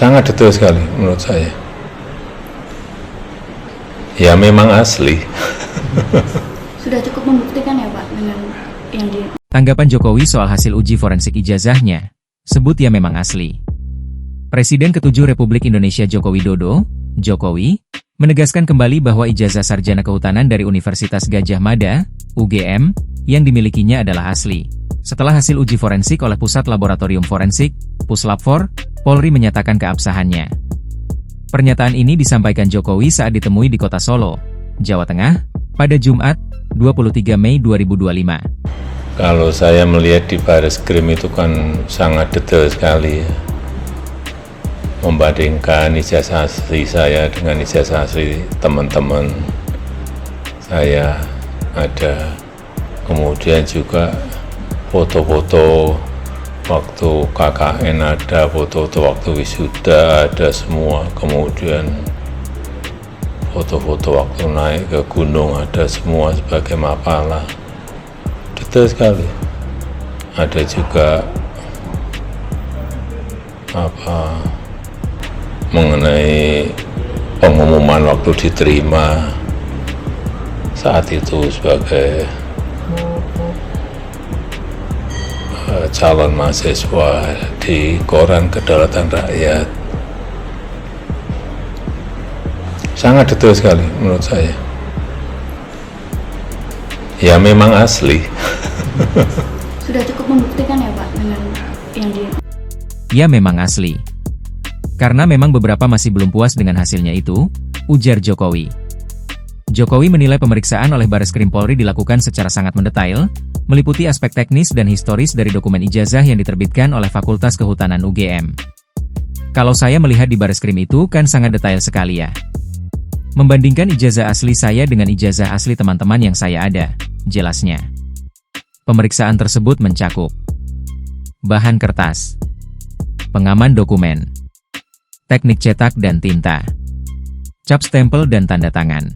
Sangat detail sekali menurut saya. Ya memang asli. Sudah cukup membuktikan ya Pak dengan yang di... Tanggapan Jokowi soal hasil uji forensik ijazahnya, sebut ya memang asli. Presiden ke-7 Republik Indonesia Joko Widodo, Jokowi, menegaskan kembali bahwa ijazah sarjana kehutanan dari Universitas Gadjah Mada, UGM, yang dimilikinya adalah asli. Setelah hasil uji forensik oleh Pusat Laboratorium Forensik, Puslapfor, Polri menyatakan keabsahannya. Pernyataan ini disampaikan Jokowi saat ditemui di Kota Solo, Jawa Tengah, pada Jumat, 23 Mei 2025. Kalau saya melihat di Bareskrim itu kan sangat detail sekali ya. Membandingkan ijazah asli saya dengan ijazah asli teman-teman saya ada. Kemudian juga foto-foto waktu KKN ada, foto-foto waktu wisuda ada semua. Kemudian foto-foto waktu naik ke gunung ada semua sebagai mapalah. Detail sekali. Ada juga mengenai pengumuman waktu diterima saat itu sebagai calon mahasiswa di Koran Kedaulatan Rakyat. Sangat detail sekali menurut saya. Ya memang asli. Sudah cukup membuktikan ya Pak dengan yang di... Ya memang asli. Karena memang beberapa masih belum puas dengan hasilnya itu, ujar Jokowi. Jokowi menilai pemeriksaan oleh Bareskrim Polri dilakukan secara sangat mendetail, meliputi aspek teknis dan historis dari dokumen ijazah yang diterbitkan oleh Fakultas Kehutanan UGM. Kalau saya melihat di Bareskrim itu kan sangat detail sekali ya. Membandingkan ijazah asli saya dengan ijazah asli teman-teman yang saya ada, jelasnya. Pemeriksaan tersebut mencakup bahan kertas, pengaman dokumen, teknik cetak dan tinta, cap stempel dan tanda tangan.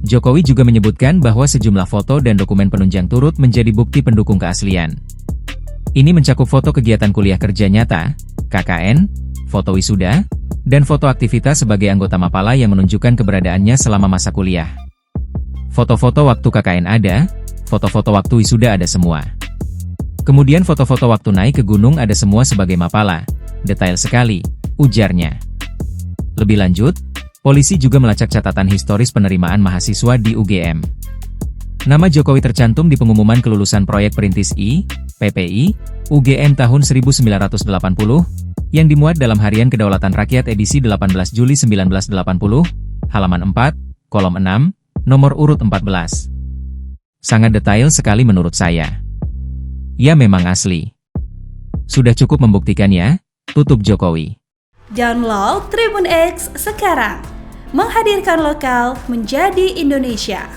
Jokowi juga menyebutkan bahwa sejumlah foto dan dokumen penunjang turut menjadi bukti pendukung keaslian. Ini mencakup foto kegiatan kuliah kerja nyata, KKN, foto wisuda, dan foto aktivitas sebagai anggota Mapala yang menunjukkan keberadaannya selama masa kuliah. Foto-foto waktu KKN ada, foto-foto waktu wisuda ada semua. Kemudian foto-foto waktu naik ke gunung ada semua sebagai Mapala. Detail sekali, ujarnya. Lebih lanjut, polisi juga melacak catatan historis penerimaan mahasiswa di UGM. Nama Jokowi tercantum di pengumuman kelulusan proyek Perintis I, PPI, UGM tahun 1980, yang dimuat dalam Harian Kedaulatan Rakyat edisi 18 Juli 1980, halaman 4, kolom 6, nomor urut 14. Sangat detail sekali menurut saya. Ya memang asli. Sudah cukup membuktikannya, tutup Jokowi. Download Tribun X sekarang, menghadirkan lokal menjadi Indonesia.